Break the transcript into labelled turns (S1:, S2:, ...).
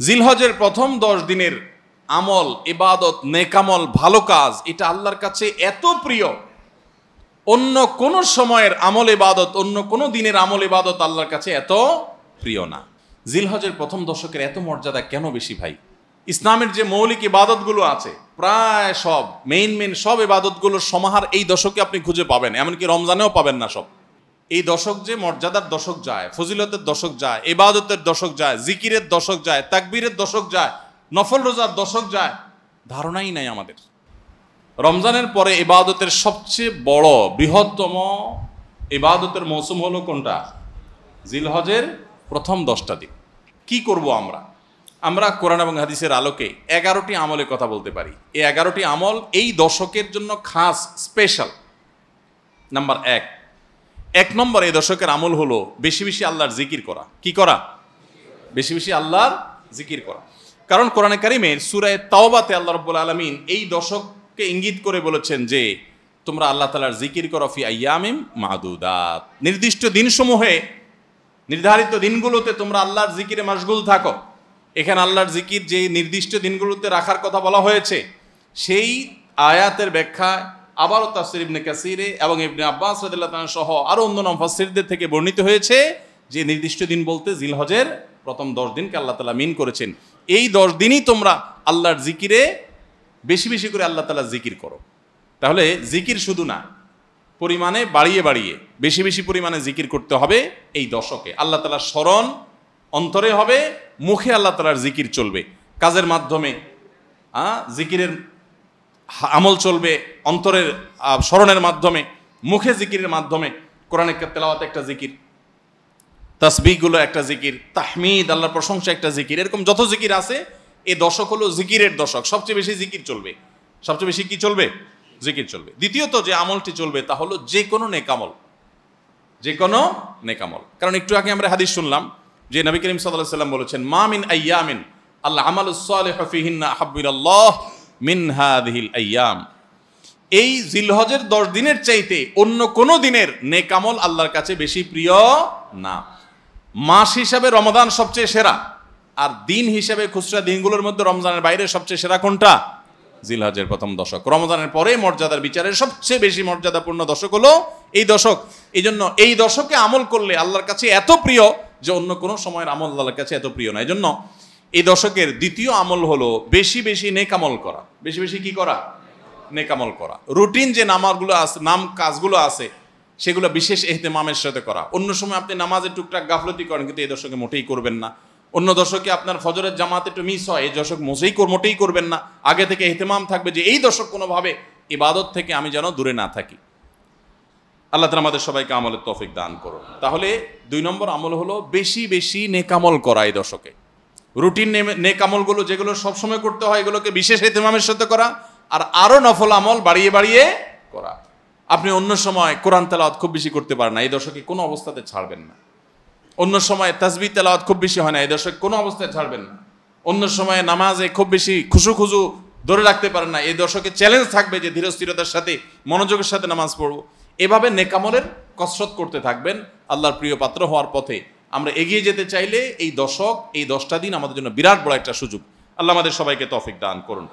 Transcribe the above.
S1: জিলহজের প্রথম 10 দিনের আমল, ইবাদত, নেকামল, ভালো কাজ, এটা আল্লাহর কাছে এত প্রিয়, অন্য কোন সময়ের আমল ইবাদত, অন্য কোন দিনের আমল ইবাদত আল্লাহর কাছে এত প্রিয় না। জিলহজের প্রথম দশকের এত মর্যাদা কেন বেশি ভাই? ইসলামের যে মৌলিক ইবাদতগুলো আছে প্রায় সব মেইন সব ইবাদতগুলোর সমাহার এই দশকে আপনি খুঁজে পাবেন, এমনকি রমজানেও পাবেন না সব। এই দশক যে মর্যাদার দশক যায়, ফজিলতের দশক যায়, ইবাদতের দশক যায়, জিকিরের দশক যায়, তাকবীরের দশক যায়, নফল রোজার দশক যায়, ধারণাই নাই আমাদের। রমজানের পরে ইবাদতের সবচেয়ে বড় বৃহত্তম ইবাদতের মৌসুম হলো কোনটা? জিলহজের প্রথম 10টা দিন। কি করব আমরা কোরআন এবং হাদিসের আলোকে 11টি আমলের কথা বলতে পারি। এই 11টি আমল এই দশকের জন্য খাস, স্পেশাল। নাম্বার 1 নম্বর এই দশকের আমল হলো বেশি বেশি আল্লাহর জিকির করা। কি করা? বেশি বেশি আল্লাহর জিকির করা। কারণ কোরআনে কারিমের সূরা তাওবাতে আল্লাহ রাব্বুল আলামিন এই দশককে ইঙ্গিত করে বলেছেন যে তোমরা আল্লাহ তাআলার জিকির করো ফি আইয়ামিম মাদুদাত, নির্দিষ্ট দিনসমূহে, নির্ধারিত দিনগুলোতে তোমরা আল্লাহর জিকিরে মাশগুল থাকো। এখানে আল্লাহর জিকির যে নির্দিষ্ট দিনগুলোতে রাখার কথা বলা হয়েছে, সেই আয়াতের ব্যাখ্যা আবারও তাফসীর ইবনে কাসিরে এবং ইবনে আব্বাস রাদিয়াল্লাহু তাআলা সহ আরো অন্যান্য মুফাসসিরদের থেকে বর্ণিত হয়েছে যে নির্দিষ্ট দিন বলতে জিলহজের প্রথম 10 দিনকে আল্লাহ তাআলা মিন করেছেন। এই 10 দিনই তোমরা আল্লাহর জিকিরে বেশি বেশি করে আল্লাহ তাআলা জিকির করো। তাহলে জিকির শুধু না, পরিমাণে বাড়িয়ে বাড়িয়ে বেশি বেশি পরিমাণে জিকির করতে হবে এই দশকে। আল্লাহ তাআলার স্মরণ অন্তরে হবে, মুখে আল্লাহ তাআলার জিকির চলবে, কাজের মাধ্যমে জিকিরের আমল চলবে, অন্তরের স্মরণের মাধ্যমে, মুখে জিকিরের মাধ্যমে। কোরআনের তেলাওয়াত একটা জিকির, তাসবিহগুলো একটা জিকির, তাহমিদ আল্লাহর প্রশংসা একটা জিকির, এরকম যত জিকির আছে এই দশক হলো জিকিরের দশক। সবচেয়ে বেশি জিকির চলবে। সবচেয়ে বেশি কি চলবে? জিকির চলবে। দ্বিতীয়ত যে আমলটি চলবে তা হলো যে কোনো নেকামল, যে কোনো নেকামল। কারণ একটু আগে আমরা হাদিস শুনলাম যে নবী করিম সাল্লাল্লাহু আলাইহি ওয়াসাল্লাম বলেছেন মা মিন আইয়ামিন আল্লাহ আমালুস সালিহু ফিহিন্না আহাব্বু ইলাল্লাহ মিন হাযিহিল আইয়াম। এই জিলহজের 10 দিনের চাইতে অন্য কোনো দিনের নেকামল আল্লাহর কাছে বেশি প্রিয় না। মাস হিসাবে রমাদান সবচেয়ে সেরা, আর দিন হিসাবে খুচরা দিনগুলোর মধ্যে রমজানের বাইরে সবচেয়ে সেরা কোনটা? জিলহজের প্রথম দশক। রমজানের পরে মর্যাদার বিচারের সবচেয়ে বেশি মর্যাদাপূর্ণ দশক হলো এই দশক। এই জন্য এই দশকে আমল করলে আল্লাহর কাছে এত প্রিয় যে অন্য কোনো সময়ের আমল আল্লাহর কাছে এত প্রিয় না। এই জন্য এই দশকের দ্বিতীয় আমল হলো বেশি বেশি নেকামল করা। বেশি বেশি কি করা? নেকামল করা। রুটিন যে নামাজগুলো আছে, কাজগুলো আছে, সেগুলো বিশেষ ইহতিমামের সাথে করা। অন্য সময় আপনি নামাজে টুকটাক গাফলতি করেন, কিন্তু এই দশকে মোটেই করবেন না। অন্য দশকে আপনার ফজরের জামাত একটু মিস হয়, এই দশক মোটেই করবেন না। আগে থেকে ইহতিমাম থাকবে যে এই দশক কোনোভাবে ইবাদত থেকে আমি যেন দূরে না থাকি। আল্লাহ তাআলা আমাদের সবাইকে আমলের তৌফিক দান করুন। তাহলে 2 নম্বর আমল হলো বেশি বেশি নেকামল করা এই দশকে। রুটিন নেকামলগুলো যেগুলো সবসময় করতে হয় এগুলোকে বিশেষ ইহতিমামের সাথে করা, আর আরো নফল আমল বাড়িয়ে বাড়িয়ে করা। আপনি অন্য সময় কোরআন তেলাওয়াত খুব বেশি করতে পারেন না, এই দশকে কোনো অবস্থাতে ছাড়বেন না। অন্য সময় তাসবিহ তেলাওয়াত খুব বেশি হয় না, এই দশকে কোনো অবস্থায় ছাড়বেন না। অন্য সময় নামাজে খুব বেশি খুশু ধরে রাখতে পারেন না, এই দশকে চ্যালেঞ্জ থাকবে যে ধীরস্থিরতার সাথে মনোযোগের সাথে নামাজ পড়বো। এভাবে নেকামলের কসরত করতে থাকবেন আল্লাহর প্রিয় পাত্র হওয়ার পথে। আমরা এগিয়ে যেতে চাইলে এই দশক, এই 10টা দিন আমাদের জন্য বিরাট বড় একটা সুযোগ। আল্লাহ আমাদের সবাইকে তৌফিক দান করুন।